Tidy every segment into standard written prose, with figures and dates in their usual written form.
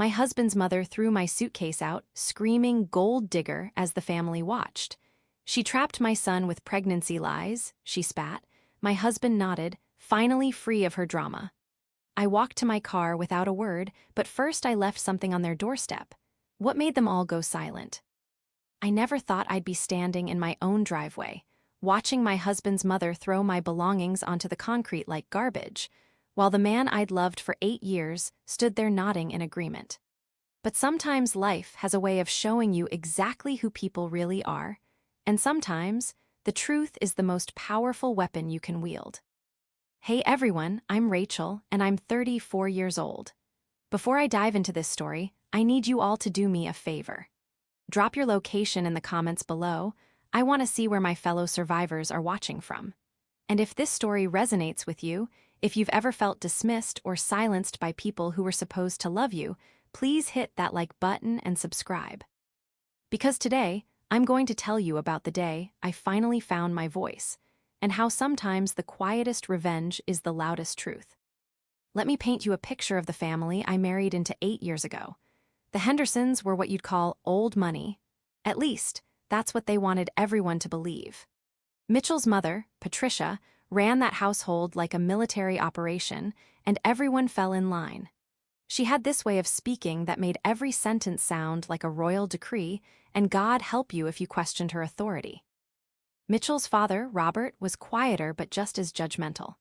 my husband's mother threw my suitcase out, screaming "gold digger" as the family watched. She trapped my son with pregnancy lies, she spat. My husband nodded, finally free of her drama. I walked to my car without a word, but first I left something on their doorstep. What made them all go silent? I never thought I'd be standing in my own driveway, watching my husband's mother throw my belongings onto the concrete like garbage, while the man I'd loved for 8 years stood there nodding in agreement. But sometimes life has a way of showing you exactly who people really are, and sometimes the truth is the most powerful weapon you can wield. Hey everyone, I'm Rachel, and I'm 34 years old. Before I dive into this story, I need you all to do me a favor. Drop your location in the comments below. I want to see where my fellow survivors are watching from. And if this story resonates with you, if you've ever felt dismissed or silenced by people who were supposed to love you, please hit that like button and subscribe. Because today, I'm going to tell you about the day I finally found my voice, and how sometimes the quietest revenge is the loudest truth. Let me paint you a picture of the family I married into 8 years ago. The Hendersons were what you'd call old money. At least, that's what they wanted everyone to believe. Mitchell's mother, Patricia, ran that household like a military operation, and everyone fell in line. She had this way of speaking that made every sentence sound like a royal decree, and God help you if you questioned her authority. Mitchell's father, Robert, was quieter but just as judgmental.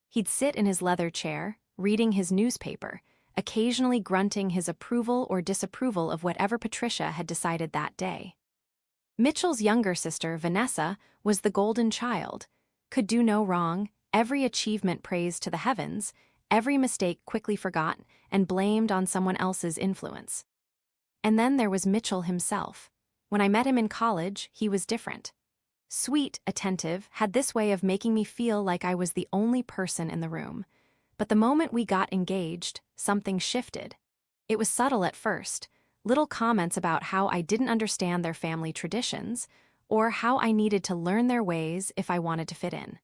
He'd sit in his leather chair, reading his newspaper, occasionally grunting his approval or disapproval of whatever Patricia had decided that day. Mitchell's younger sister, Vanessa, was the golden child, could do no wrong, every achievement praised to the heavens, every mistake quickly forgot and blamed on someone else's influence. And then there was Mitchell himself. When I met him in college, he was different. Sweet, attentive, had this way of making me feel like I was the only person in the room. But the moment we got engaged, something shifted. It was subtle at first, little comments about how I didn't understand their family traditions, or how I needed to learn their ways if I wanted to fit in.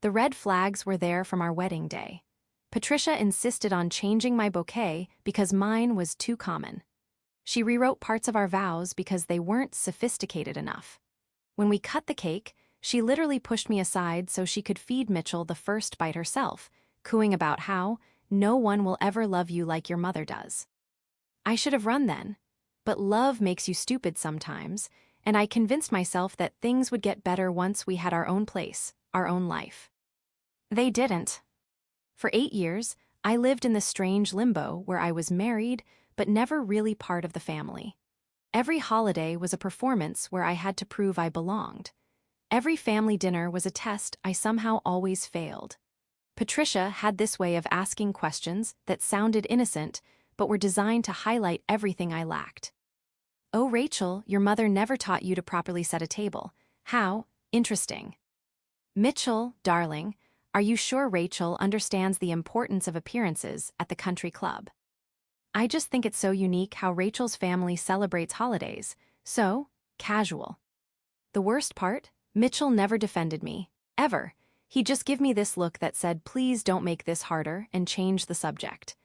The red flags were there from our wedding day. Patricia insisted on changing my bouquet because mine was too common. She rewrote parts of our vows because they weren't sophisticated enough. When we cut the cake, she literally pushed me aside so she could feed Mitchell the first bite herself, cooing about how no one will ever love you like your mother does. I should have run then, but love makes you stupid sometimes, and I convinced myself that things would get better once we had our own place, our own life. They didn't. For 8 years, I lived in the strange limbo where I was married but never really part of the family. Every holiday was a performance where I had to prove I belonged. Every family dinner was a test I somehow always failed. Patricia had this way of asking questions that sounded innocent but were designed to highlight everything I lacked. "Oh, Rachel, your mother never taught you to properly set a table. How interesting." "Mitchell, darling, are you sure Rachel understands the importance of appearances at the country club?" "I just think it's so unique how Rachel's family celebrates holidays. So casual." The worst part? Mitchell never defended me. Ever. He'd just give me this look that said, "Please don't make this harder," and change the subject.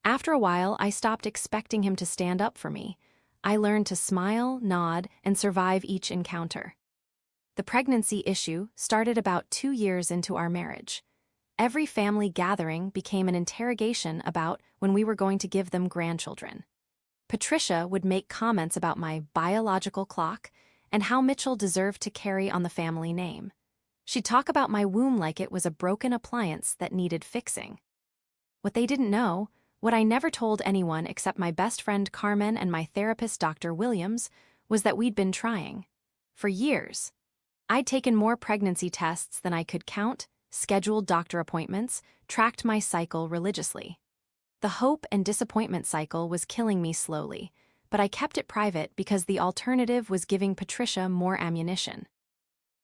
After a while, I stopped expecting him to stand up for me. I learned to smile, nod, and survive each encounter. The pregnancy issue started about 2 years into our marriage. Every family gathering became an interrogation about when we were going to give them grandchildren. Patricia would make comments about my biological clock and how Mitchell deserved to carry on the family name. She'd talk about my womb like it was a broken appliance that needed fixing. What they didn't know, what I never told anyone except my best friend Carmen and my therapist Dr. Williams, was that we'd been trying. For years. I'd taken more pregnancy tests than I could count, scheduled doctor appointments, tracked my cycle religiously. The hope and disappointment cycle was killing me slowly, but I kept it private because the alternative was giving Patricia more ammunition.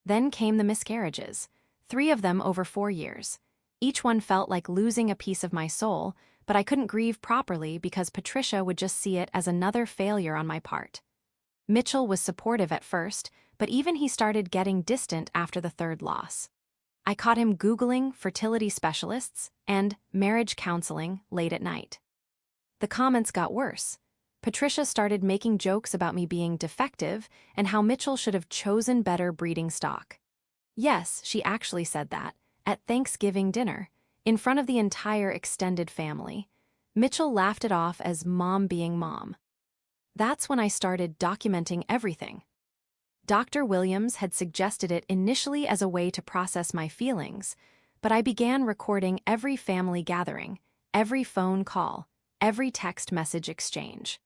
Then came the miscarriages, 3 of them over 4 years. Each one felt like losing a piece of my soul, but I couldn't grieve properly because Patricia would just see it as another failure on my part. Mitchell was supportive at first, but even he started getting distant after the 3rd loss. I caught him Googling fertility specialists and marriage counseling late at night. The comments got worse. Patricia started making jokes about me being defective and how Mitchell should have chosen better breeding stock. Yes, she actually said that, at Thanksgiving dinner, in front of the entire extended family. Mitchell laughed it off as mom being mom. That's when I started documenting everything. Dr. Williams had suggested it initially as a way to process my feelings, but I began recording every family gathering, every phone call, every text message exchange.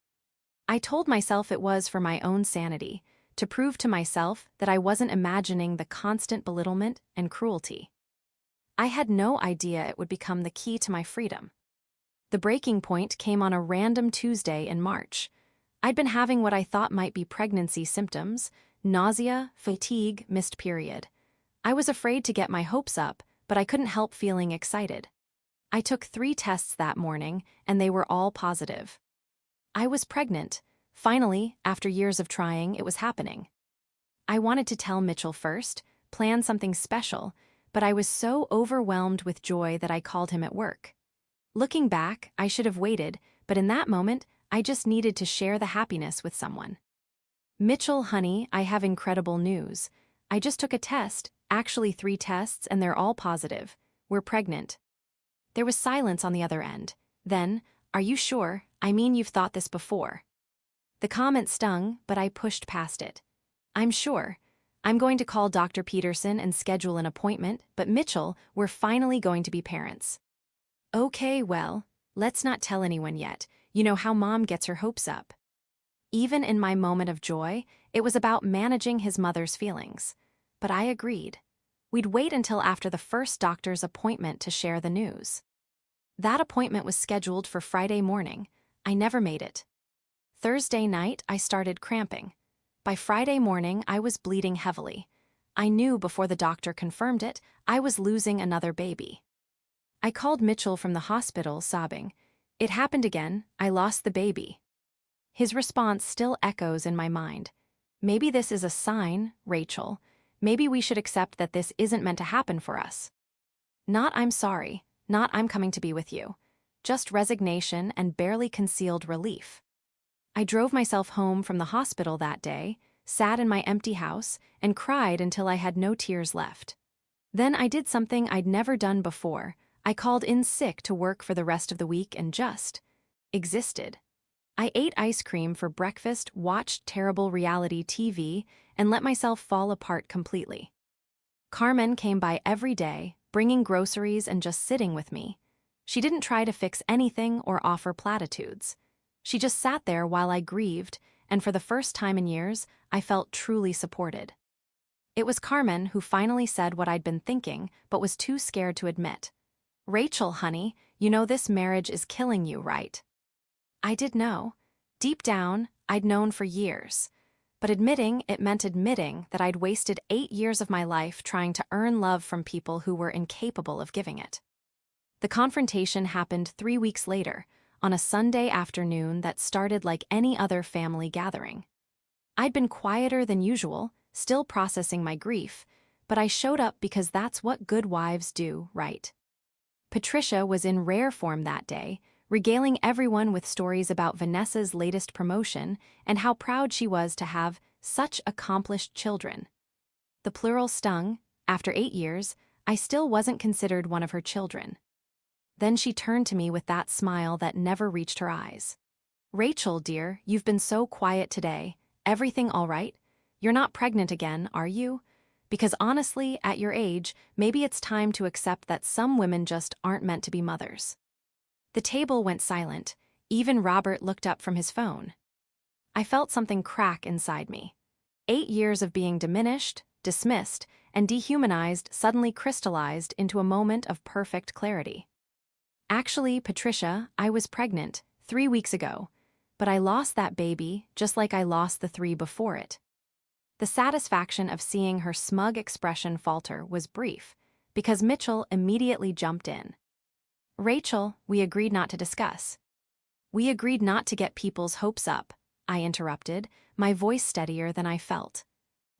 I told myself it was for my own sanity, to prove to myself that I wasn't imagining the constant belittlement and cruelty. I had no idea it would become the key to my freedom. The breaking point came on a random Tuesday in March. I'd been having what I thought might be pregnancy symptoms: nausea, fatigue, missed period. I was afraid to get my hopes up, but I couldn't help feeling excited. I took 3 tests that morning, and they were all positive. I was pregnant. Finally, after years of trying, it was happening. I wanted to tell Mitchell first, plan something special, but I was so overwhelmed with joy that I called him at work. Looking back, I should have waited, but in that moment, I just needed to share the happiness with someone. Mitchell, honey, I have incredible news. I just took a test, actually 3 tests, and they're all positive. We're pregnant. There was silence on the other end. Then, are you sure? I mean, you've thought this before. The comment stung, but I pushed past it. I'm sure. I'm going to call Dr. Peterson and schedule an appointment, but Mitchell, we're finally going to be parents. Okay, well, let's not tell anyone yet. You know how mom gets her hopes up. Even in my moment of joy, it was about managing his mother's feelings. But I agreed. We'd wait until after the first doctor's appointment to share the news. That appointment was scheduled for Friday morning. I never made it. Thursday night, I started cramping. By Friday morning, I was bleeding heavily. I knew before the doctor confirmed it, I was losing another baby. I called Mitchell from the hospital, sobbing. It happened again. I lost the baby. His response still echoes in my mind. Maybe this is a sign, Rachel. Maybe we should accept that this isn't meant to happen for us. Not I'm sorry, not I'm coming to be with you. Just resignation and barely concealed relief. I drove myself home from the hospital that day, sat in my empty house, and cried until I had no tears left. Then I did something I'd never done before. I called in sick to work for the rest of the week and just existed. I ate ice cream for breakfast, watched terrible reality TV, and let myself fall apart completely. Carmen came by every day, bringing groceries and just sitting with me. She didn't try to fix anything or offer platitudes. She just sat there while I grieved, and for the first time in years, I felt truly supported. It was Carmen who finally said what I'd been thinking, but was too scared to admit. Rachel, honey, you know this marriage is killing you, right? I did know. Deep down, I'd known for years. But admitting it meant admitting that I'd wasted 8 years of my life trying to earn love from people who were incapable of giving it. The confrontation happened 3 weeks later, on a Sunday afternoon that started like any other family gathering. I'd been quieter than usual, still processing my grief, but I showed up because that's what good wives do, right? Patricia was in rare form that day, regaling everyone with stories about Vanessa's latest promotion and how proud she was to have such accomplished children. The plural stung. After 8 years, I still wasn't considered one of her children. Then she turned to me with that smile that never reached her eyes. Rachel, dear, you've been so quiet today. Everything all right? You're not pregnant again, are you? Because honestly, at your age, maybe it's time to accept that some women just aren't meant to be mothers. The table went silent. Even Robert looked up from his phone. I felt something crack inside me. 8 years of being diminished, dismissed, and dehumanized suddenly crystallized into a moment of perfect clarity. Actually, Patricia, I was pregnant 3 weeks ago, but I lost that baby just like I lost the 3 before it. The satisfaction of seeing her smug expression falter was brief, because Mitchell immediately jumped in. Rachel, we agreed not to discuss. We agreed not to get people's hopes up, I interrupted, my voice steadier than I felt.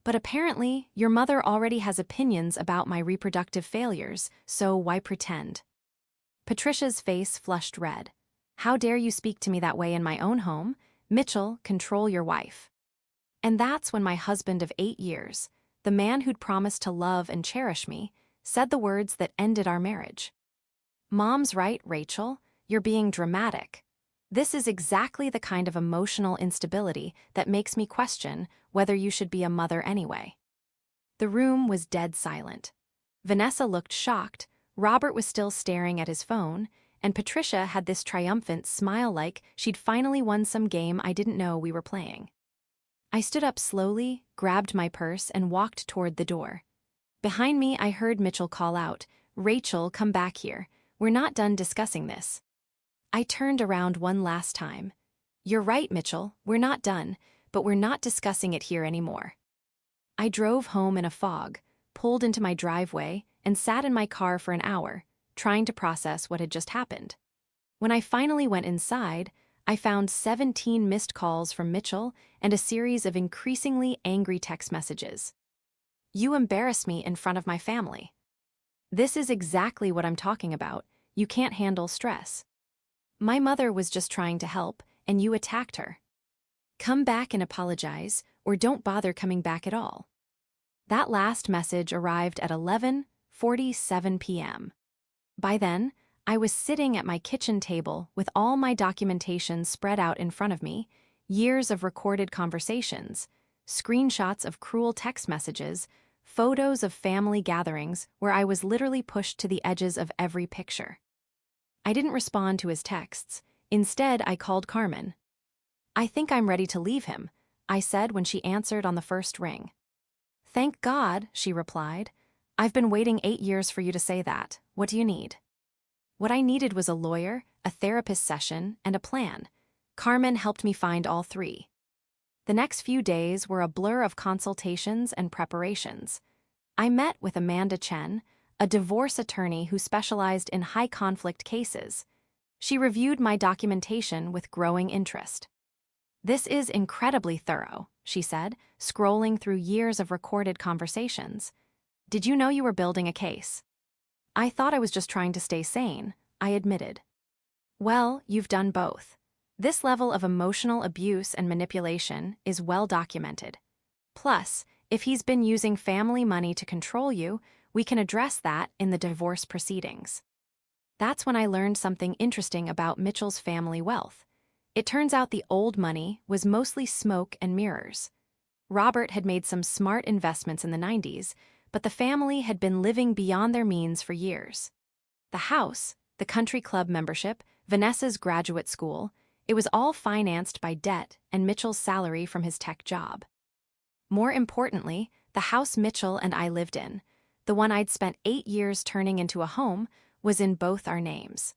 But apparently, your mother already has opinions about my reproductive failures, so why pretend? Patricia's face flushed red. How dare you speak to me that way in my own home? Mitchell, control your wife. And that's when my husband of 8 years, the man who'd promised to love and cherish me, said the words that ended our marriage. Mom's right, Rachel. You're being dramatic. This is exactly the kind of emotional instability that makes me question whether you should be a mother anyway. The room was dead silent. Vanessa looked shocked, Robert was still staring at his phone, and Patricia had this triumphant smile like she'd finally won some game I didn't know we were playing. I stood up slowly, grabbed my purse, and walked toward the door. Behind me, I heard Mitchell call out, "Rachel, come back here. We're not done discussing this." I turned around one last time. "You're right, Mitchell, we're not done, but we're not discussing it here anymore." I drove home in a fog, pulled into my driveway, and sat in my car for an hour, trying to process what had just happened. When I finally went inside, I found 17 missed calls from Mitchell and a series of increasingly angry text messages. "You embarrass me in front of my family. This is exactly what I'm talking about. You can't handle stress. My mother was just trying to help, and you attacked her. Come back and apologize, or don't bother coming back at all." That last message arrived at 11:47 p.m. By then, I was sitting at my kitchen table with all my documentation spread out in front of me, years of recorded conversations, screenshots of cruel text messages, photos of family gatherings where I was literally pushed to the edges of every picture. I didn't respond to his texts. Instead, I called Carmen. "I think I'm ready to leave him," I said when she answered on the first ring. "Thank God," she replied. "I've been waiting 8 years for you to say that. What do you need?" What I needed was a lawyer, a therapist session, and a plan. Carmen helped me find all three. The next few days were a blur of consultations and preparations. I met with Amanda Chen, a divorce attorney who specialized in high-conflict cases. She reviewed my documentation with growing interest. "This is incredibly thorough," she said, scrolling through years of recorded conversations. "Did you know you were building a case?" "I thought I was just trying to stay sane," I admitted. "Well, you've done both. This level of emotional abuse and manipulation is well documented. Plus, if he's been using family money to control you, we can address that in the divorce proceedings." That's when I learned something interesting about Mitchell's family wealth. It turns out the old money was mostly smoke and mirrors. Robert had made some smart investments in the 90s, but the family had been living beyond their means for years. The house, the country club membership, Vanessa's graduate school, it was all financed by debt and Mitchell's salary from his tech job. More importantly, the house Mitchell and I lived in, the one I'd spent 8 years turning into a home, was in both our names.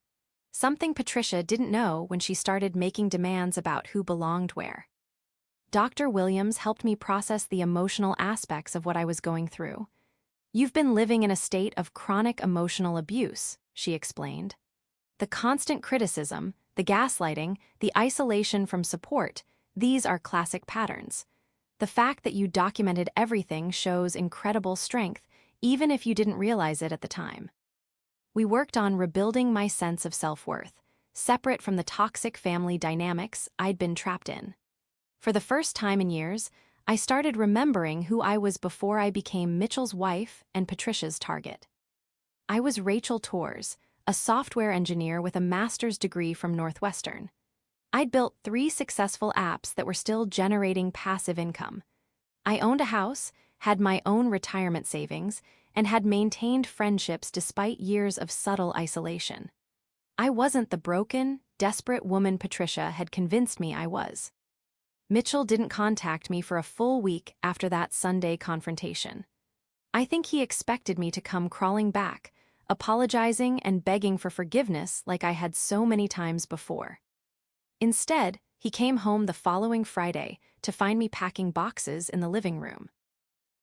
Something Patricia didn't know when she started making demands about who belonged where. Dr. Williams helped me process the emotional aspects of what I was going through. "You've been living in a state of chronic emotional abuse," she explained. "The constant criticism, the gaslighting, the isolation from support, these are classic patterns. The fact that you documented everything shows incredible strength, even if you didn't realize it at the time." We worked on rebuilding my sense of self-worth, separate from the toxic family dynamics I'd been trapped in. For the first time in years, I started remembering who I was before I became Mitchell's wife and Patricia's target. I was Rachel Torres, a software engineer with a master's degree from Northwestern. I'd built 3 successful apps that were still generating passive income. I owned a house, had my own retirement savings, and had maintained friendships despite years of subtle isolation. I wasn't the broken, desperate woman Patricia had convinced me I was. Mitchell didn't contact me for a full week after that Sunday confrontation. I think he expected me to come crawling back, apologizing and begging for forgiveness like I had so many times before. Instead, he came home the following Friday to find me packing boxes in the living room.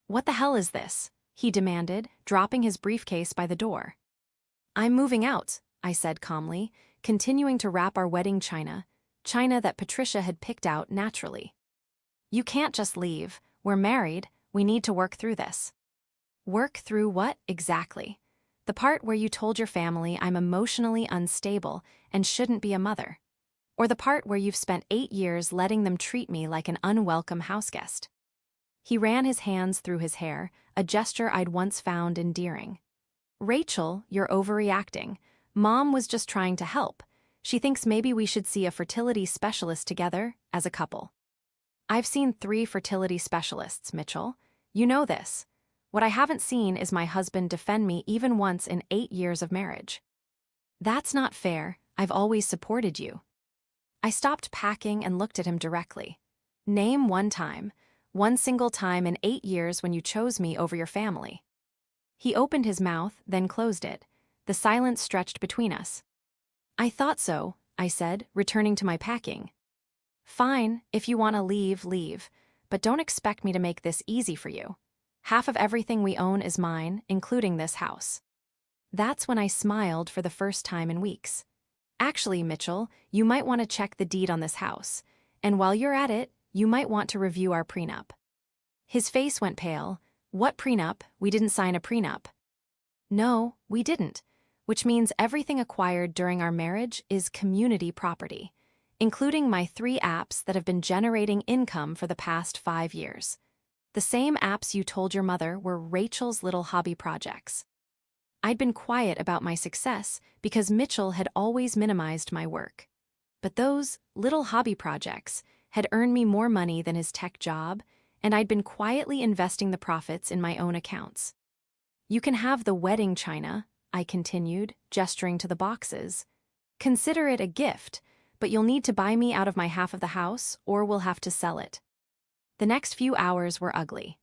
"What the hell is this?" he demanded, dropping his briefcase by the door. "I'm moving out," I said calmly, continuing to wrap our wedding china that Patricia had picked out naturally. "You can't just leave. We're married. We need to work through this." "Work through what, exactly?" "The part where you told your family I'm emotionally unstable and shouldn't be a mother." Or the part where you've spent 8 years letting them treat me like an unwelcome houseguest? He ran his hands through his hair, a gesture I'd once found endearing. Rachel, you're overreacting. Mom was just trying to help. She thinks maybe we should see a fertility specialist together, as a couple. I've seen 3 fertility specialists, Mitchell. You know this. What I haven't seen is my husband defend me even once in 8 years of marriage. That's not fair. I've always supported you. I stopped packing and looked at him directly. Name one time, one single time in 8 years when you chose me over your family. He opened his mouth, then closed it. The silence stretched between us. I thought so, I said, returning to my packing. Fine, if you want to leave, leave, but don't expect me to make this easy for you. Half of everything we own is mine, including this house. That's when I smiled for the first time in weeks. Actually, Mitchell, you might want to check the deed on this house, and while you're at it, you might want to review our prenup. His face went pale. What prenup? We didn't sign a prenup. No, we didn't, which means everything acquired during our marriage is community property, including my 3 apps that have been generating income for the past 5 years. The same apps you told your mother were Rachel's little hobby projects. I'd been quiet about my success because Mitchell had always minimized my work. But those little hobby projects had earned me more money than his tech job, and I'd been quietly investing the profits in my own accounts. You can have the wedding china, I continued, gesturing to the boxes. Consider it a gift, but you'll need to buy me out of my half of the house, or we'll have to sell it. The next few hours were ugly.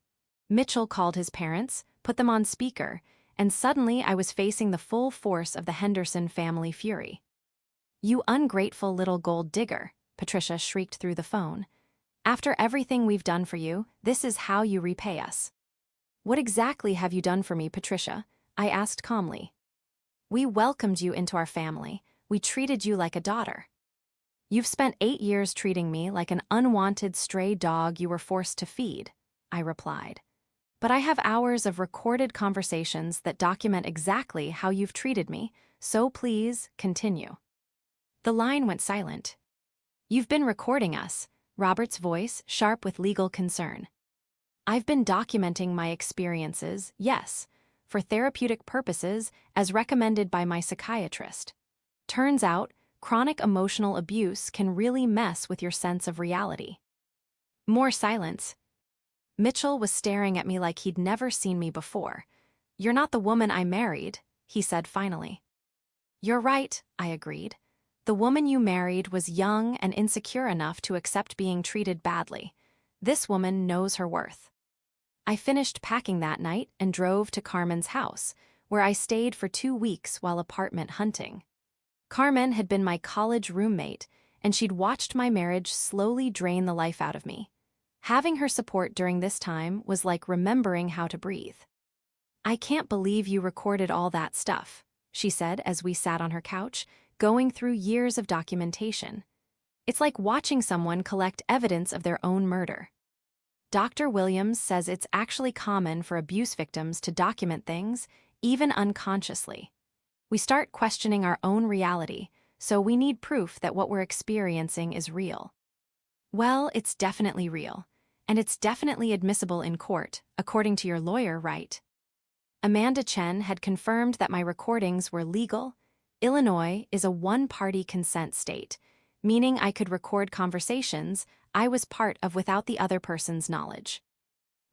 Mitchell called his parents, put them on speaker, and suddenly I was facing the full force of the Henderson family fury. You ungrateful little gold digger, Patricia shrieked through the phone. After everything we've done for you, this is how you repay us. What exactly have you done for me, Patricia? I asked calmly. We welcomed you into our family. We treated you like a daughter. You've spent 8 years treating me like an unwanted stray dog you were forced to feed, I replied. But I have hours of recorded conversations that document exactly how you've treated me, so please continue. The line went silent. You've been recording us, Robert's voice sharp with legal concern. I've been documenting my experiences, yes, for therapeutic purposes as recommended by my psychiatrist. Turns out, chronic emotional abuse can really mess with your sense of reality. More silence. Mitchell was staring at me like he'd never seen me before. You're not the woman I married, he said finally. You're right, I agreed. The woman you married was young and insecure enough to accept being treated badly. This woman knows her worth. I finished packing that night and drove to Carmen's house, where I stayed for 2 weeks while apartment hunting. Carmen had been my college roommate, and she'd watched my marriage slowly drain the life out of me. Having her support during this time was like remembering how to breathe. I can't believe you recorded all that stuff, she said as we sat on her couch, going through years of documentation. It's like watching someone collect evidence of their own murder. Dr. Williams says it's actually common for abuse victims to document things, even unconsciously. We start questioning our own reality, so we need proof that what we're experiencing is real. Well, it's definitely real, and it's definitely admissible in court, according to your lawyer, right? Amanda Chen had confirmed that my recordings were legal. Illinois is a one-party consent state, meaning I could record conversations I was part of without the other person's knowledge.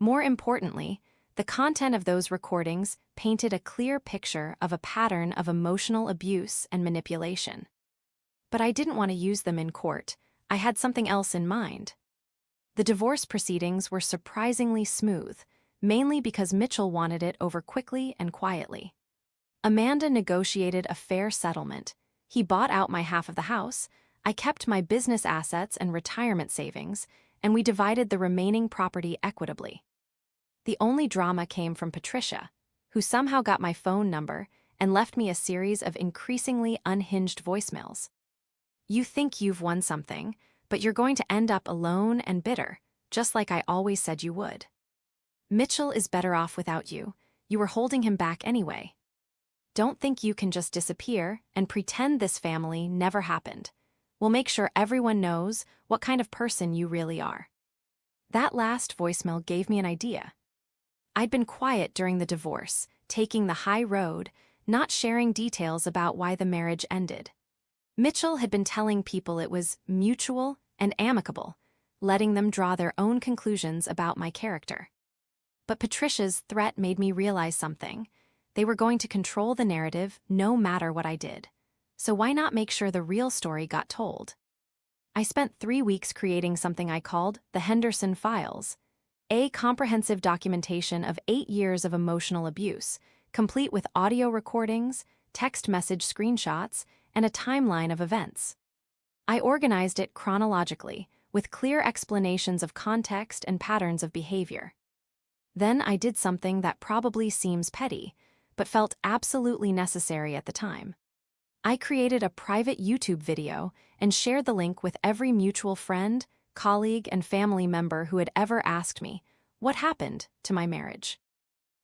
More importantly, the content of those recordings painted a clear picture of a pattern of emotional abuse and manipulation. But I didn't want to use them in court. I had something else in mind. The divorce proceedings were surprisingly smooth, mainly because Mitchell wanted it over quickly and quietly. Amanda negotiated a fair settlement. He bought out my half of the house, I kept my business assets and retirement savings, and we divided the remaining property equitably. The only drama came from Patricia, who somehow got my phone number and left me a series of increasingly unhinged voicemails. You think you've won something, but you're going to end up alone and bitter, just like I always said you would. Mitchell is better off without you. You were holding him back anyway. Don't think you can just disappear and pretend this family never happened. We'll make sure everyone knows what kind of person you really are." That last voicemail gave me an idea. I'd been quiet during the divorce, taking the high road, not sharing details about why the marriage ended. Mitchell had been telling people it was mutual and amicable, letting them draw their own conclusions about my character. But Patricia's threat made me realize something. They were going to control the narrative no matter what I did. So why not make sure the real story got told? I spent 3 weeks creating something I called the Henderson Files, a comprehensive documentation of 8 years of emotional abuse, complete with audio recordings, text message screenshots, and a timeline of events. I organized it chronologically, with clear explanations of context and patterns of behavior. Then I did something that probably seems petty, but felt absolutely necessary at the time. I created a private YouTube video and shared the link with every mutual friend, colleague, and family member who had ever asked me, "What happened to my marriage?"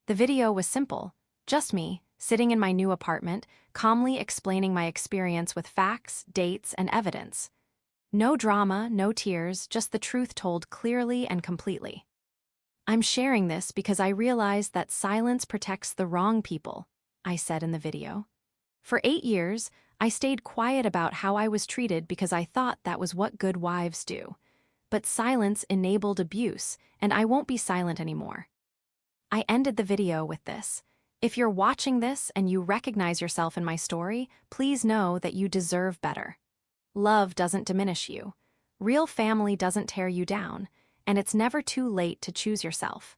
The video was simple, just me, sitting in my new apartment, calmly explaining my experience with facts, dates, and evidence. No drama, no tears, just the truth told clearly and completely. "I'm sharing this because I realize that silence protects the wrong people," I said in the video. "For 8 years, I stayed quiet about how I was treated because I thought that was what good wives do. But silence enabled abuse, and I won't be silent anymore." I ended the video with this: "If you're watching this and you recognize yourself in my story, please know that you deserve better. Love doesn't diminish you. Real family doesn't tear you down, and it's never too late to choose yourself."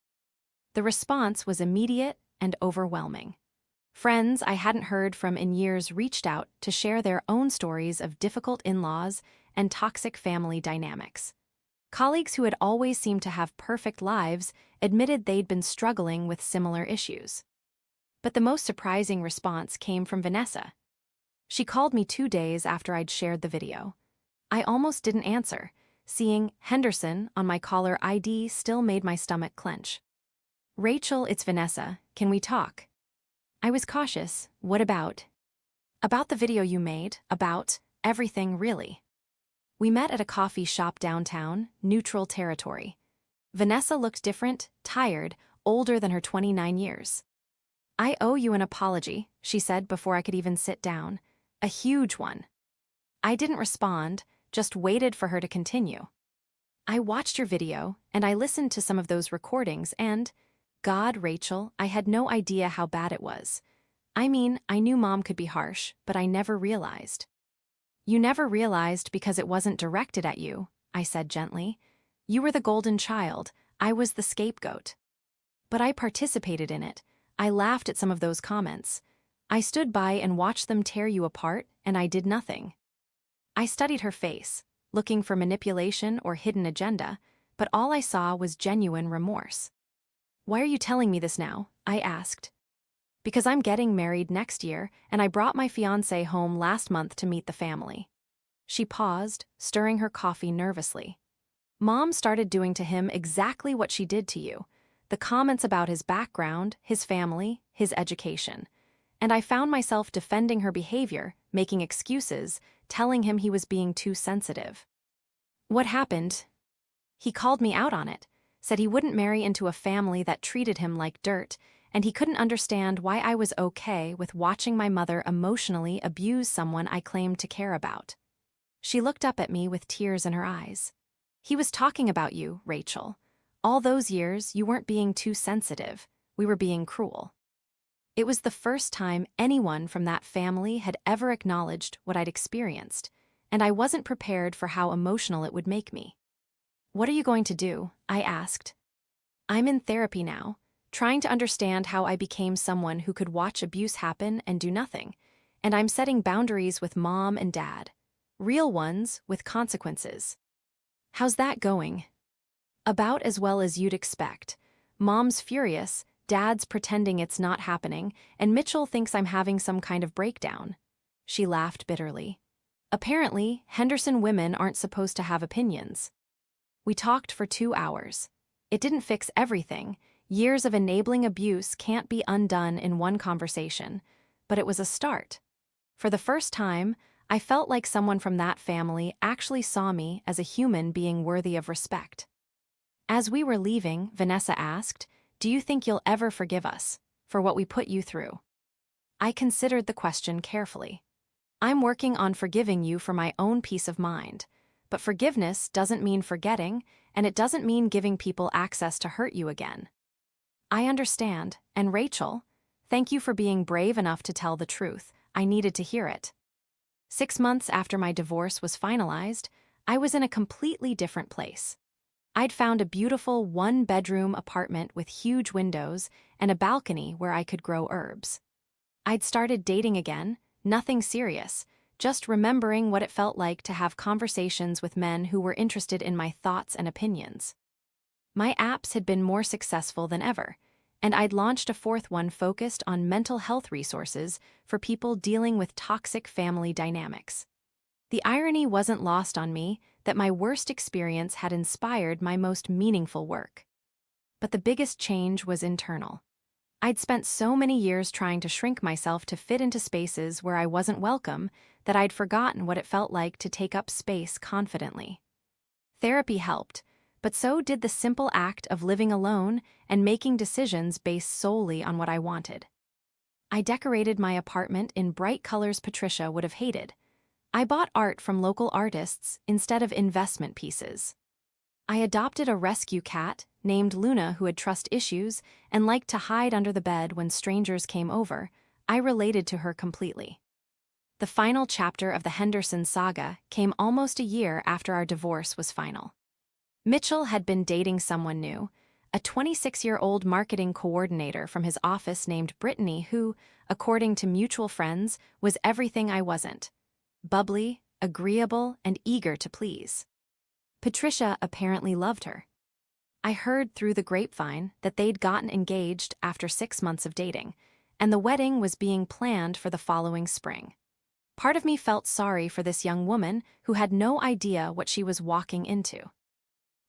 The response was immediate and overwhelming. Friends I hadn't heard from in years reached out to share their own stories of difficult in-laws and toxic family dynamics. Colleagues who had always seemed to have perfect lives admitted they'd been struggling with similar issues. But the most surprising response came from Vanessa. She called me 2 days after I'd shared the video. I almost didn't answer. Seeing Henderson on my caller ID still made my stomach clench. "Rachel, it's Vanessa. Can we talk?" I was cautious. "What about?" "About the video you made, about everything, really." We met at a coffee shop downtown, neutral territory. Vanessa looked different, tired, older than her 29 years. "I owe you an apology," she said before I could even sit down. "A huge one." I didn't respond, just waited for her to continue. "I watched your video, and I listened to some of those recordings, and God, Rachel, I had no idea how bad it was. I mean, I knew Mom could be harsh, but I never realized." "You never realized because it wasn't directed at you," I said gently. "You were the golden child, I was the scapegoat." "But I participated in it. I laughed at some of those comments. I stood by and watched them tear you apart, and I did nothing." I studied her face, looking for manipulation or hidden agenda, but all I saw was genuine remorse. "Why are you telling me this now?" I asked. "Because I'm getting married next year, and I brought my fiancé home last month to meet the family." She paused, stirring her coffee nervously. "Mom started doing to him exactly what she did to you. The comments about his background, his family, his education. And I found myself defending her behavior, making excuses, telling him he was being too sensitive." "What happened?" "He called me out on it, said he wouldn't marry into a family that treated him like dirt, and he couldn't understand why I was okay with watching my mother emotionally abuse someone I claimed to care about." She looked up at me with tears in her eyes. "He was talking about you, Rachel. All those years, you weren't being too sensitive. We were being cruel." It was the first time anyone from that family had ever acknowledged what I'd experienced, and I wasn't prepared for how emotional it would make me. "What are you going to do?" I asked. "I'm in therapy now, trying to understand how I became someone who could watch abuse happen and do nothing, and I'm setting boundaries with Mom and Dad. Real ones with consequences." "How's that going?" "About as well as you'd expect. Mom's furious, Dad's pretending it's not happening, and Mitchell thinks I'm having some kind of breakdown." She laughed bitterly. "Apparently, Henderson women aren't supposed to have opinions." We talked for 2 hours. It didn't fix everything. Years of enabling abuse can't be undone in one conversation. But it was a start. For the first time, I felt like someone from that family actually saw me as a human being worthy of respect. As we were leaving, Vanessa asked, "Do you think you'll ever forgive us for what we put you through?" I considered the question carefully. I'm working on forgiving you for my own peace of mind, but forgiveness doesn't mean forgetting, and it doesn't mean giving people access to hurt you again. I understand, and Rachel, thank you for being brave enough to tell the truth. I needed to hear it. 6 months after my divorce was finalized, I was in a completely different place. I'd found a beautiful one-bedroom apartment with huge windows and a balcony where I could grow herbs. I'd started dating again, nothing serious, just remembering what it felt like to have conversations with men who were interested in my thoughts and opinions. My apps had been more successful than ever, and I'd launched a fourth one focused on mental health resources for people dealing with toxic family dynamics. The irony wasn't lost on me that my worst experience had inspired my most meaningful work. But the biggest change was internal. I'd spent so many years trying to shrink myself to fit into spaces where I wasn't welcome that I'd forgotten what it felt like to take up space confidently. Therapy helped, but so did the simple act of living alone and making decisions based solely on what I wanted. I decorated my apartment in bright colors Patricia would have hated. I bought art from local artists instead of investment pieces. I adopted a rescue cat named Luna who had trust issues and liked to hide under the bed when strangers came over. I related to her completely. The final chapter of the Henderson saga came almost a year after our divorce was final. Mitchell had been dating someone new, a 26-year-old marketing coordinator from his office named Brittany who, according to mutual friends, was everything I wasn't: bubbly, agreeable, and eager to please. Patricia apparently loved her. I heard through the grapevine that they'd gotten engaged after 6 months of dating, and the wedding was being planned for the following spring. Part of me felt sorry for this young woman who had no idea what she was walking into.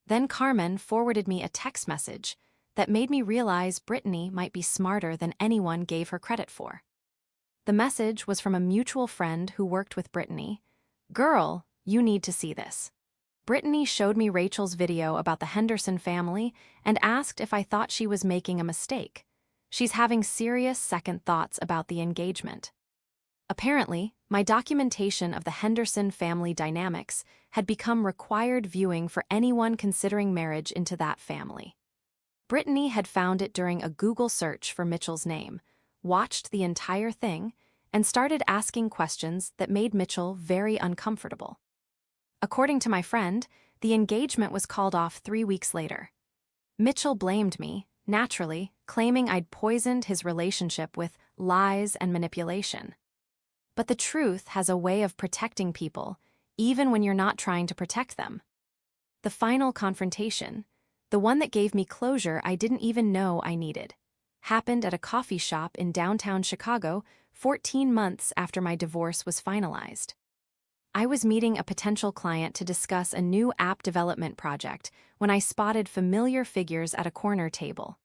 Then Carmen forwarded me a text message that made me realize Brittany might be smarter than anyone gave her credit for. The message was from a mutual friend who worked with Brittany. "Girl, you need to see this." Brittany showed me Rachel's video about the Henderson family and asked if I thought she was making a mistake. She's having serious second thoughts about the engagement. Apparently, my documentation of the Henderson family dynamics had become required viewing for anyone considering marriage into that family. Brittany had found it during a Google search for Mitchell's name, watched the entire thing, and started asking questions that made Mitchell very uncomfortable. According to my friend, the engagement was called off 3 weeks later. Mitchell blamed me, naturally, claiming I'd poisoned his relationship with lies and manipulation. But the truth has a way of protecting people, even when you're not trying to protect them. The final confrontation, the one that gave me closure I didn't even know I needed, happened at a coffee shop in downtown Chicago 14 months after my divorce was finalized. I was meeting a potential client to discuss a new app development project when I spotted familiar figures at a corner table.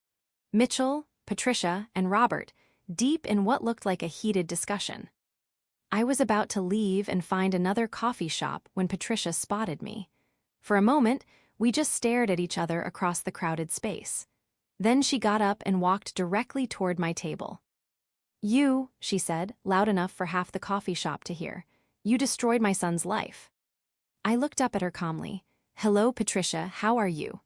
Mitchell, Patricia, and Robert, deep in what looked like a heated discussion. I was about to leave and find another coffee shop when Patricia spotted me. For a moment, we just stared at each other across the crowded space. Then she got up and walked directly toward my table. "You," she said, loud enough for half the coffee shop to hear, "you destroyed my son's life." I looked up at her calmly. "Hello, Patricia, how are you?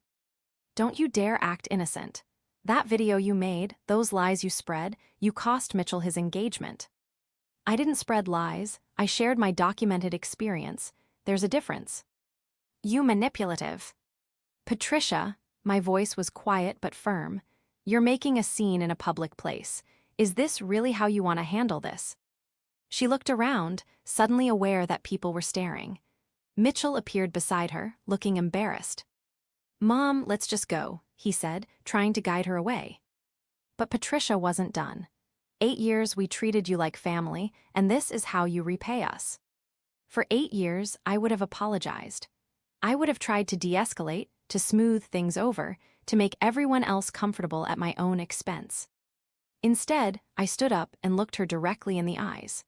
Don't you dare act innocent. That video you made, those lies you spread, you cost Mitchell his engagement." I didn't spread lies, I shared my documented experience. There's a difference. "You manipulative." "Patricia," my voice was quiet but firm, "you're making a scene in a public place. Is this really how you want to handle this?" She looked around, suddenly aware that people were staring. Mitchell appeared beside her, looking embarrassed. "Mom, let's just go," he said, trying to guide her away. But Patricia wasn't done. 8 years we treated you like family, and this is how you repay us." For 8 years, I would have apologized. I would have tried to de-escalate, to smooth things over, to make everyone else comfortable at my own expense. Instead, I stood up and looked her directly in the eyes.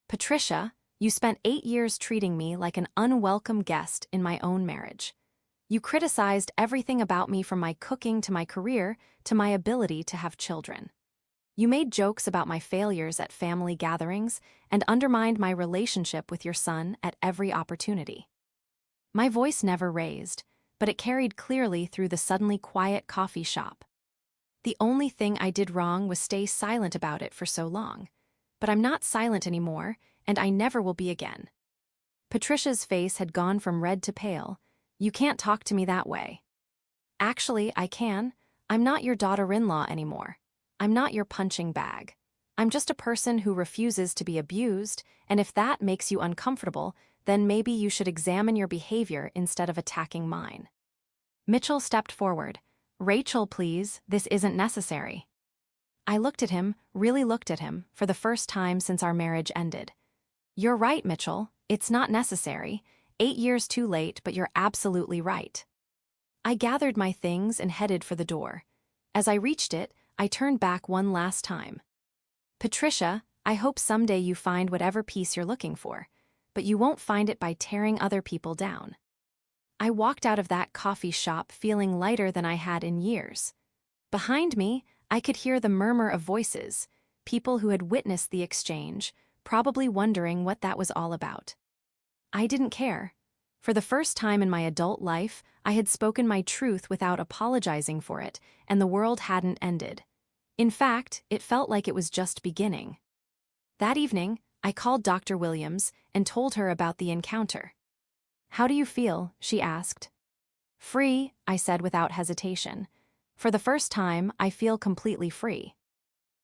"Patricia, You spent 8 years treating me like an unwelcome guest in my own marriage. You criticized everything about me from my cooking to my career to my ability to have children. You made jokes about my failures at family gatherings and undermined my relationship with your son at every opportunity. My voice never raised, but it carried clearly through the suddenly quiet coffee shop. The only thing I did wrong was stay silent about it for so long. But I'm not silent anymore, and I never will be again. Patricia's face had gone from red to pale. You can't talk to me that way. Actually, I can. I'm not your daughter-in-law anymore. I'm not your punching bag. I'm just a person who refuses to be abused, and if that makes you uncomfortable, then maybe you should examine your behavior instead of attacking mine. Mitchell stepped forward. Rachel, please, this isn't necessary. I looked at him, really looked at him, for the first time since our marriage ended. You're right, Mitchell. It's not necessary. 8 years too late, but you're absolutely right. I gathered my things and headed for the door. As I reached it, I turned back one last time. Patricia, I hope someday you find whatever peace you're looking for, but you won't find it by tearing other people down. I walked out of that coffee shop feeling lighter than I had in years. Behind me, I could hear the murmur of voices, people who had witnessed the exchange, probably wondering what that was all about. I didn't care. For the first time in my adult life, I had spoken my truth without apologizing for it, and the world hadn't ended. In fact, it felt like it was just beginning. That evening, I called Dr. Williams and told her about the encounter. How do you feel? She asked. Free, I said without hesitation. For the first time, I feel completely free.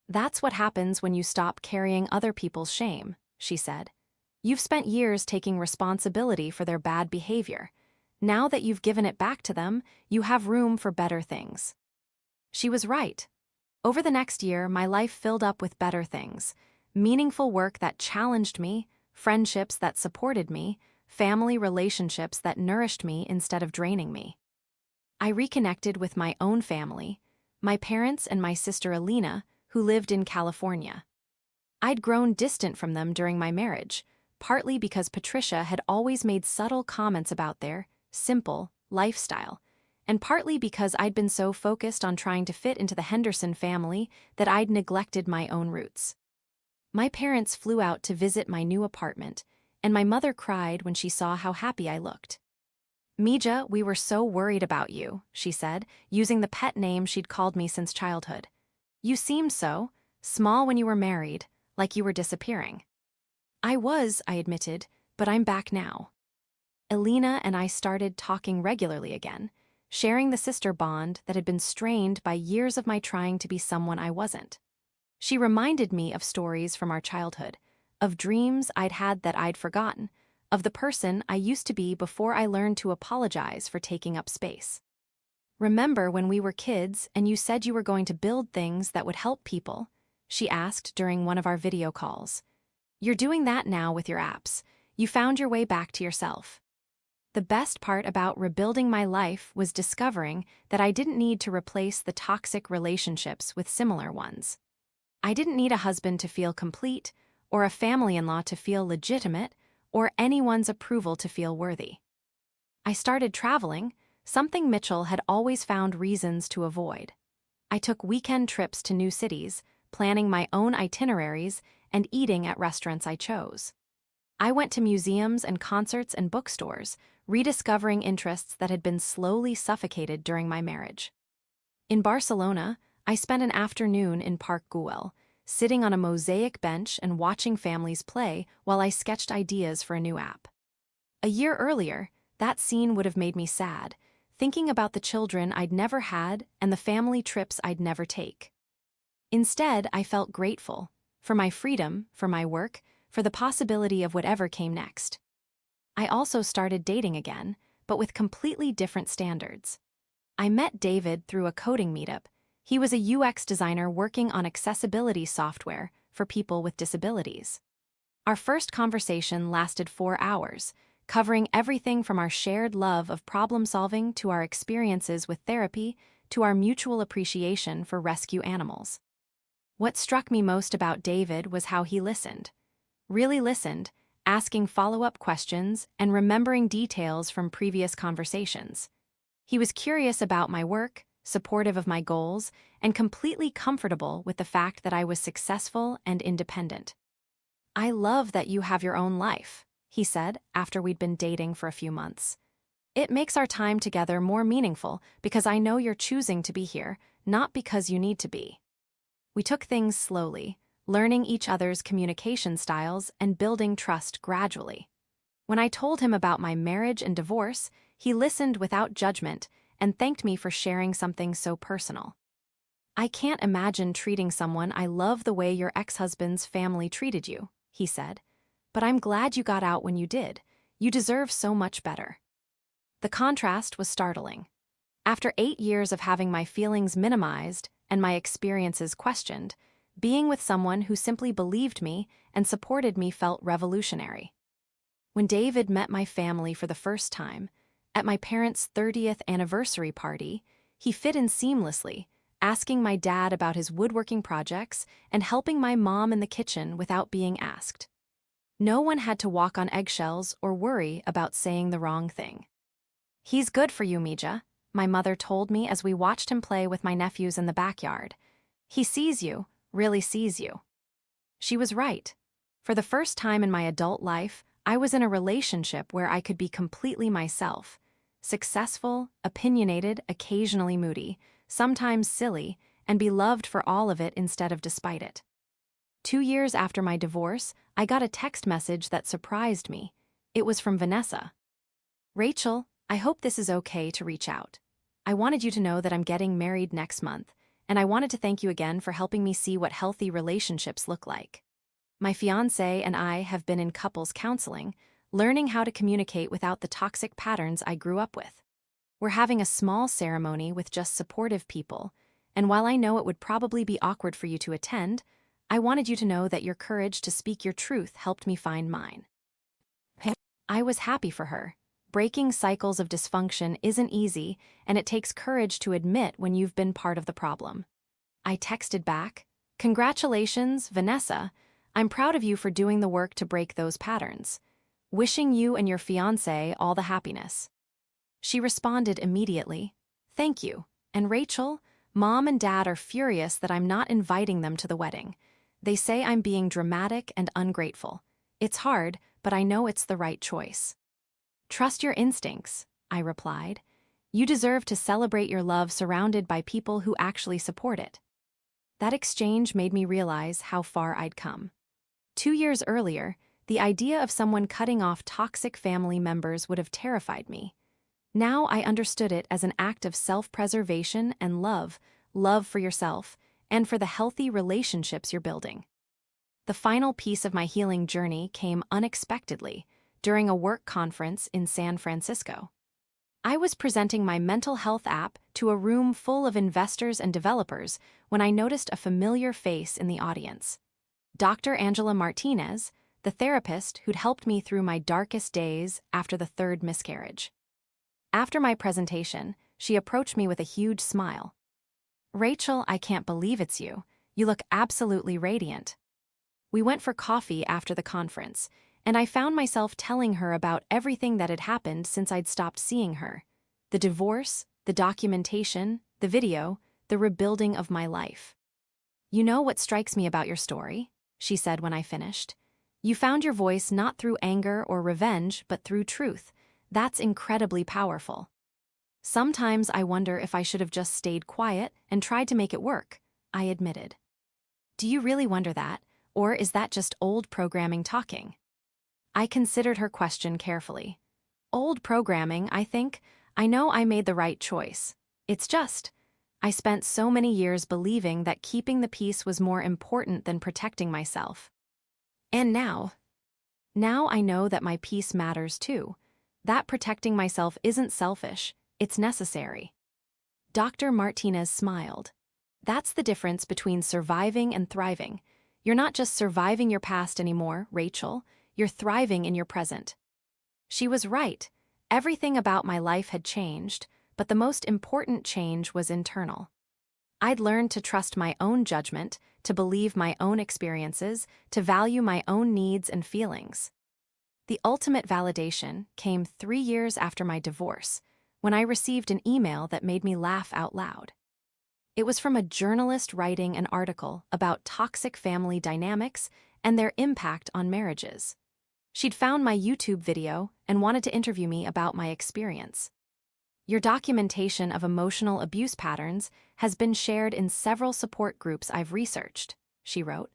That's what happens when you stop carrying other people's shame, she said. You've spent years taking responsibility for their bad behavior. Now that you've given it back to them, you have room for better things. She was right. Over the next year, my life filled up with better things. Meaningful work that challenged me, friendships that supported me, family relationships that nourished me instead of draining me. I reconnected with my own family, my parents and my sister Alina, who lived in California. I'd grown distant from them during my marriage, partly because Patricia had always made subtle comments about their simple lifestyle, and partly because I'd been so focused on trying to fit into the Henderson family that I'd neglected my own roots. My parents flew out to visit my new apartment, and my mother cried when she saw how happy I looked. Mija, we were so worried about you, she said, using the pet name she'd called me since childhood. You seemed so small when you were married, like you were disappearing. I was, I admitted, but I'm back now. Alina and I started talking regularly again, sharing the sister bond that had been strained by years of my trying to be someone I wasn't. She reminded me of stories from our childhood, of dreams I'd had that I'd forgotten, of the person I used to be before I learned to apologize for taking up space. Remember when we were kids and you said you were going to build things that would help people? She asked during one of our video calls. You're doing that now with your apps. You found your way back to yourself. The best part about rebuilding my life was discovering that I didn't need to replace the toxic relationships with similar ones. I didn't need a husband to feel complete, or a family-in-law to feel legitimate, or anyone's approval to feel worthy. I started traveling, something Mitchell had always found reasons to avoid. I took weekend trips to new cities, planning my own itineraries and eating at restaurants I chose. I went to museums and concerts and bookstores, rediscovering interests that had been slowly suffocated during my marriage. In Barcelona, I spent an afternoon in Park Güell, sitting on a mosaic bench and watching families play while I sketched ideas for a new app. A year earlier, that scene would have made me sad, thinking about the children I'd never had and the family trips I'd never take. Instead, I felt grateful for my freedom, for my work, for the possibility of whatever came next. I also started dating again, but with completely different standards. I met David through a coding meetup. He was a UX designer working on accessibility software for people with disabilities. Our first conversation lasted 4 hours, covering everything from our shared love of problem-solving to our experiences with therapy to our mutual appreciation for rescue animals. What struck me most about David was how he listened. Really listened, asking follow-up questions and remembering details from previous conversations. He was curious about my work, supportive of my goals, and completely comfortable with the fact that I was successful and independent. "I love that you have your own life," he said after we'd been dating for a few months. "It makes our time together more meaningful because I know you're choosing to be here, not because you need to be." We took things slowly, learning each other's communication styles and building trust gradually. When I told him about my marriage and divorce, he listened without judgment and thanked me for sharing something so personal. "I can't imagine treating someone I love the way your ex-husband's family treated you," he said. "But I'm glad you got out when you did. You deserve so much better." The contrast was startling. After 8 years of having my feelings minimized and my experiences questioned, being with someone who simply believed me and supported me felt revolutionary. When David met my family for the first time, at my parents' 30th anniversary party, he fit in seamlessly, asking my dad about his woodworking projects and helping my mom in the kitchen without being asked. No one had to walk on eggshells or worry about saying the wrong thing. "He's good for you, Mija," my mother told me as we watched him play with my nephews in the backyard. "He sees you, really sees you." She was right. For the first time in my adult life, I was in a relationship where I could be completely myself. Successful, opinionated, occasionally moody, sometimes silly, and be loved for all of it instead of despite it. 2 years after my divorce, I got a text message that surprised me. It was from Vanessa. "Rachel, I hope this is okay to reach out. I wanted you to know that I'm getting married next month, and I wanted to thank you again for helping me see what healthy relationships look like. My fiancé and I have been in couples counseling, learning how to communicate without the toxic patterns I grew up with. We're having a small ceremony with just supportive people, and while I know it would probably be awkward for you to attend, I wanted you to know that your courage to speak your truth helped me find mine." I was happy for her. Breaking cycles of dysfunction isn't easy, and it takes courage to admit when you've been part of the problem. I texted back, "Congratulations, Vanessa. I'm proud of you for doing the work to break those patterns. Wishing you and your fiancé all the happiness." She responded immediately, "Thank you. And Rachel, Mom and Dad are furious that I'm not inviting them to the wedding. They say I'm being dramatic and ungrateful. It's hard, but I know it's the right choice." "Trust your instincts," I replied. "You deserve to celebrate your love surrounded by people who actually support it." That exchange made me realize how far I'd come. 2 years earlier, the idea of someone cutting off toxic family members would have terrified me. Now I understood it as an act of self-preservation and love for yourself, and for the healthy relationships you're building. The final piece of my healing journey came unexpectedly during a work conference in San Francisco. I was presenting my mental health app to a room full of investors and developers when I noticed a familiar face in the audience. Dr. Angela Martinez, the therapist who'd helped me through my darkest days after the 3rd miscarriage. After my presentation, she approached me with a huge smile. "Rachel, I can't believe it's you. You look absolutely radiant." We went for coffee after the conference, and I found myself telling her about everything that had happened since I'd stopped seeing her. The divorce, the documentation, the video, the rebuilding of my life. "You know what strikes me about your story?" she said when I finished. "You found your voice not through anger or revenge, but through truth. That's incredibly powerful." "Sometimes I wonder if I should have just stayed quiet and tried to make it work," I admitted. "Do you really wonder that, or is that just old programming talking?" I considered her question carefully. "Old programming, I think. I know I made the right choice. It's just, I spent so many years believing that keeping the peace was more important than protecting myself. And now I know that my peace matters too. That protecting myself isn't selfish, it's necessary." Dr. Martinez smiled. "That's the difference between surviving and thriving. You're not just surviving your past anymore, Rachel. You're thriving in your present." She was right. Everything about my life had changed, but the most important change was internal. I'd learned to trust my own judgment, to believe my own experiences, to value my own needs and feelings. The ultimate validation came 3 years after my divorce, when I received an email that made me laugh out loud. It was from a journalist writing an article about toxic family dynamics and their impact on marriages. She'd found my YouTube video and wanted to interview me about my experience. Your documentation of emotional abuse patterns has been shared in several support groups I've researched, she wrote.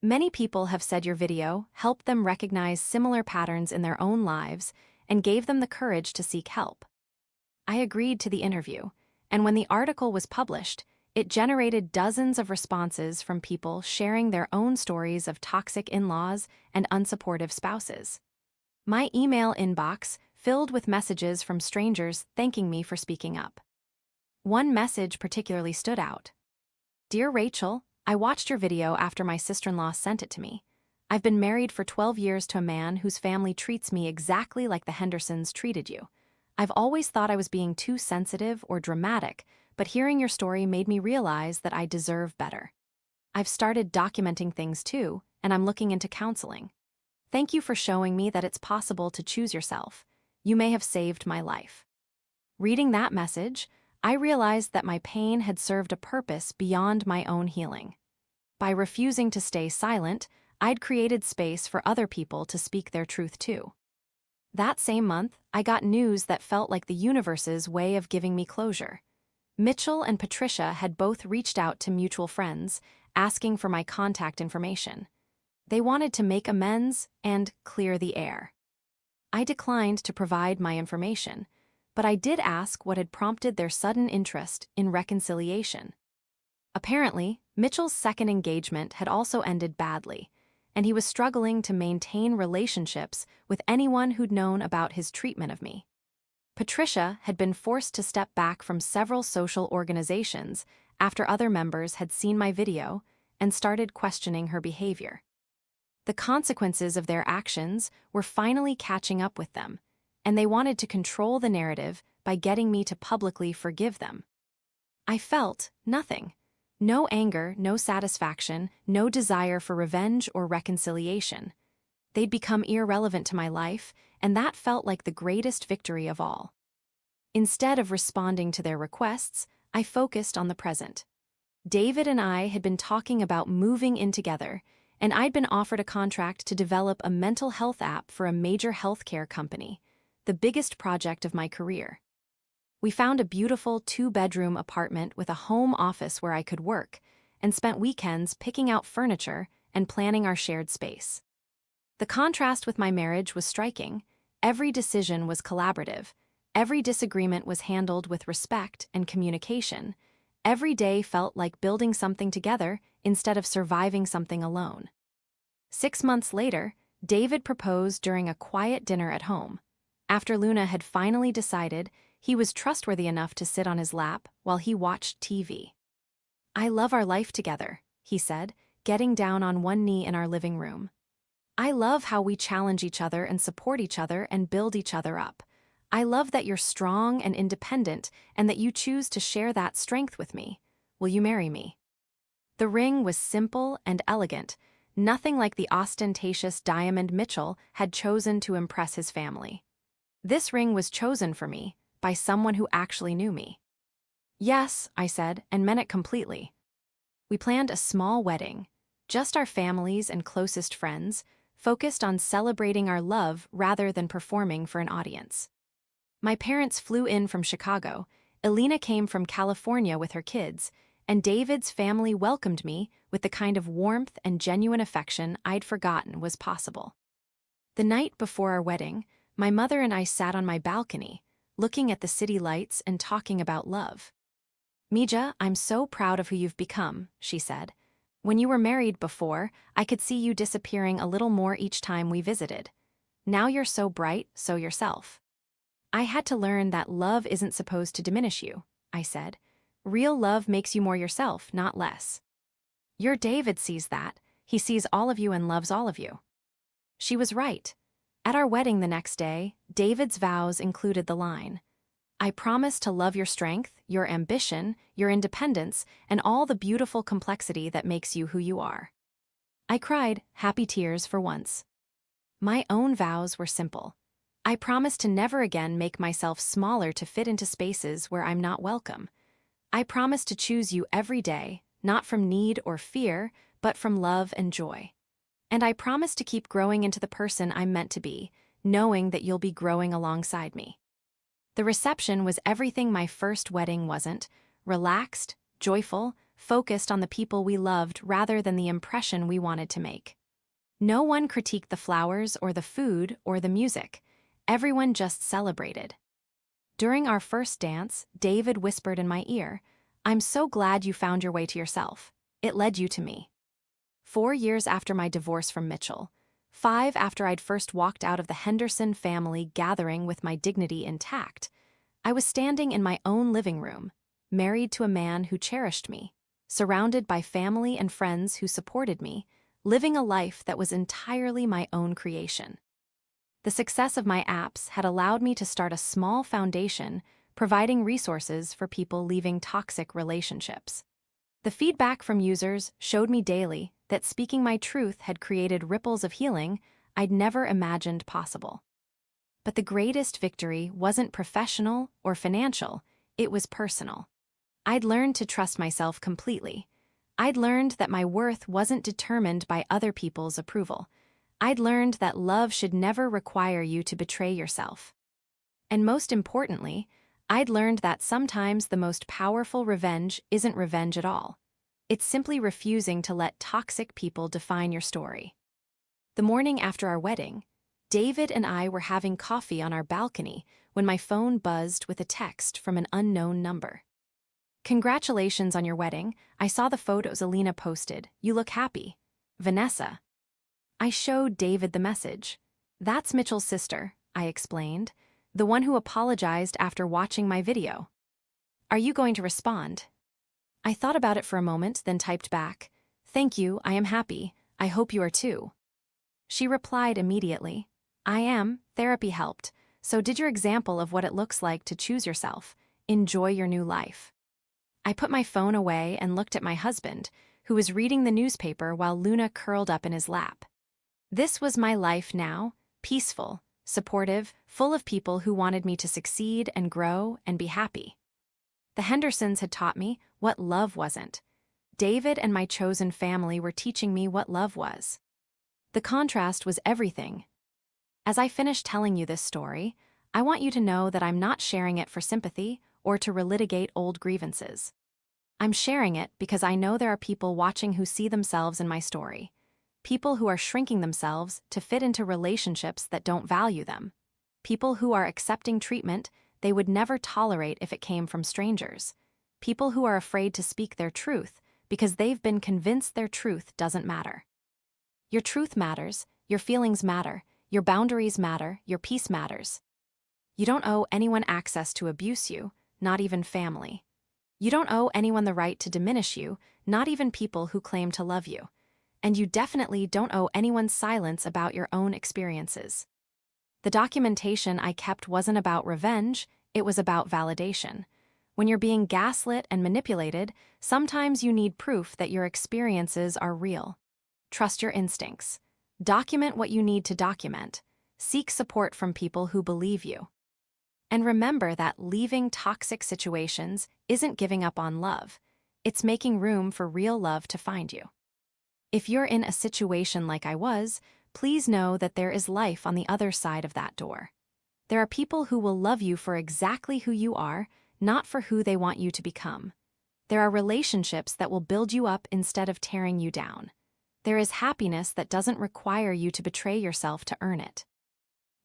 Many people have said your video helped them recognize similar patterns in their own lives and gave them the courage to seek help. I agreed to the interview, and when the article was published, it generated dozens of responses from people sharing their own stories of toxic in-laws and unsupportive spouses. My email inbox filled with messages from strangers thanking me for speaking up. One message particularly stood out. Dear Rachel, I watched your video after my sister-in-law sent it to me. I've been married for 12 years to a man whose family treats me exactly like the Hendersons treated you. I've always thought I was being too sensitive or dramatic, but hearing your story made me realize that I deserve better. I've started documenting things too, and I'm looking into counseling. Thank you for showing me that it's possible to choose yourself. You may have saved my life. Reading that message, I realized that my pain had served a purpose beyond my own healing. By refusing to stay silent, I'd created space for other people to speak their truth too. That same month, I got news that felt like the universe's way of giving me closure. Mitchell and Patricia had both reached out to mutual friends, asking for my contact information. They wanted to make amends and clear the air. I declined to provide my information, but I did ask what had prompted their sudden interest in reconciliation. Apparently, Mitchell's second engagement had also ended badly, and he was struggling to maintain relationships with anyone who'd known about his treatment of me. Patricia had been forced to step back from several social organizations after other members had seen my video and started questioning her behavior. The consequences of their actions were finally catching up with them, and they wanted to control the narrative by getting me to publicly forgive them. I felt nothing. No anger, no satisfaction, no desire for revenge or reconciliation. They'd become irrelevant to my life, and that felt like the greatest victory of all. Instead of responding to their requests, I focused on the present. David and I had been talking about moving in together, and I'd been offered a contract to develop a mental health app for a major healthcare company, the biggest project of my career. We found a beautiful 2-bedroom apartment with a home office where I could work, and spent weekends picking out furniture and planning our shared space. The contrast with my marriage was striking. Every decision was collaborative. Every disagreement was handled with respect and communication. Every day felt like building something together instead of surviving something alone. 6 months later, David proposed during a quiet dinner at home. After Luna had finally decided he was trustworthy enough to sit on his lap while he watched TV. I love our life together, he said, getting down on one knee in our living room. I love how we challenge each other and support each other and build each other up. I love that you're strong and independent and that you choose to share that strength with me. Will you marry me? The ring was simple and elegant, nothing like the ostentatious diamond Mitchell had chosen to impress his family. This ring was chosen for me by someone who actually knew me. Yes, I said, and meant it completely. We planned a small wedding, just our families and closest friends, focused on celebrating our love rather than performing for an audience. My parents flew in from Chicago, Elena came from California with her kids, and David's family welcomed me with the kind of warmth and genuine affection I'd forgotten was possible. The night before our wedding, my mother and I sat on my balcony, looking at the city lights and talking about love. Mija, I'm so proud of who you've become, she said. When you were married before, I could see you disappearing a little more each time we visited. Now you're so bright, so yourself. I had to learn that love isn't supposed to diminish you, I said. Real love makes you more yourself, not less. Your David sees that. He sees all of you and loves all of you. She was right. At our wedding the next day, David's vows included the line, I promise to love your strength, your ambition, your independence, and all the beautiful complexity that makes you who you are. I cried happy tears for once. My own vows were simple. I promised to never again make myself smaller to fit into spaces where I'm not welcome. I promised to choose you every day, not from need or fear, but from love and joy. And I promised to keep growing into the person I'm meant to be, knowing that you'll be growing alongside me. The reception was everything my first wedding wasn't: relaxed, joyful, focused on the people we loved rather than the impression we wanted to make. No one critiqued the flowers or the food or the music. Everyone just celebrated. During our first dance, David whispered in my ear, "I'm so glad you found your way to yourself. It led you to me." 4 years after my divorce from Mitchell, 5 after I'd first walked out of the Henderson family gathering with my dignity intact, I was standing in my own living room, married to a man who cherished me, surrounded by family and friends who supported me, living a life that was entirely my own creation. The success of my apps had allowed me to start a small foundation, providing resources for people leaving toxic relationships. The feedback from users showed me daily that speaking my truth had created ripples of healing I'd never imagined possible. But the greatest victory wasn't professional or financial, it was personal. I'd learned to trust myself completely. I'd learned that my worth wasn't determined by other people's approval. I'd learned that love should never require you to betray yourself. And most importantly, I'd learned that sometimes the most powerful revenge isn't revenge at all. It's simply refusing to let toxic people define your story. The morning after our wedding, David and I were having coffee on our balcony when my phone buzzed with a text from an unknown number. "Congratulations on your wedding. I saw the photos Alina posted. You look happy. Vanessa." I showed David the message. "That's Mitchell's sister," I explained, "the one who apologized after watching my video. Are you going to respond?" I thought about it for a moment, then typed back, "Thank you, I am happy. I hope you are too." She replied immediately, "I am, therapy helped, so did your example of what it looks like to choose yourself. Enjoy your new life." I put my phone away and looked at my husband, who was reading the newspaper while Luna curled up in his lap. This was my life now, peaceful, supportive, full of people who wanted me to succeed and grow and be happy. The Hendersons had taught me what love wasn't. David and my chosen family were teaching me what love was. The contrast was everything. As I finish telling you this story, I want you to know that I'm not sharing it for sympathy or to relitigate old grievances. I'm sharing it because I know there are people watching who see themselves in my story. People who are shrinking themselves to fit into relationships that don't value them. People who are accepting treatment they would never tolerate if it came from strangers. People who are afraid to speak their truth because they've been convinced their truth doesn't matter. Your truth matters, your feelings matter, your boundaries matter, your peace matters. You don't owe anyone access to abuse you, not even family. You don't owe anyone the right to diminish you, not even people who claim to love you. And you definitely don't owe anyone silence about your own experiences. The documentation I kept wasn't about revenge, it was about validation. When you're being gaslit and manipulated, sometimes you need proof that your experiences are real. Trust your instincts. Document what you need to document. Seek support from people who believe you. And remember that leaving toxic situations isn't giving up on love. It's making room for real love to find you. If you're in a situation like I was, please know that there is life on the other side of that door. There are people who will love you for exactly who you are, not for who they want you to become. There are relationships that will build you up instead of tearing you down. There is happiness that doesn't require you to betray yourself to earn it.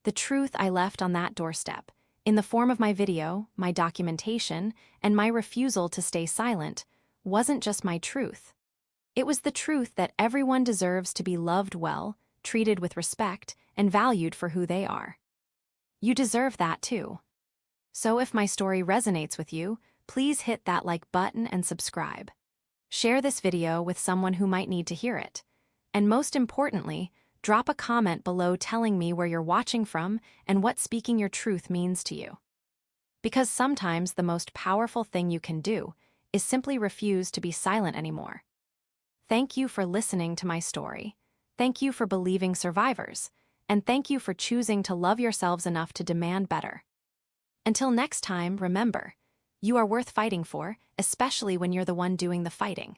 The truth I left on that doorstep, in the form of my video, my documentation, and my refusal to stay silent, wasn't just my truth. It was the truth that everyone deserves to be loved well, treated with respect, and valued for who they are. You deserve that too. So if my story resonates with you, please hit that like button and subscribe. Share this video with someone who might need to hear it. And most importantly, drop a comment below telling me where you're watching from and what speaking your truth means to you. Because sometimes the most powerful thing you can do is simply refuse to be silent anymore. Thank you for listening to my story. Thank you for believing survivors. and thank you for choosing to love yourselves enough to demand better. Until next time, remember, you are worth fighting for, especially when you're the one doing the fighting.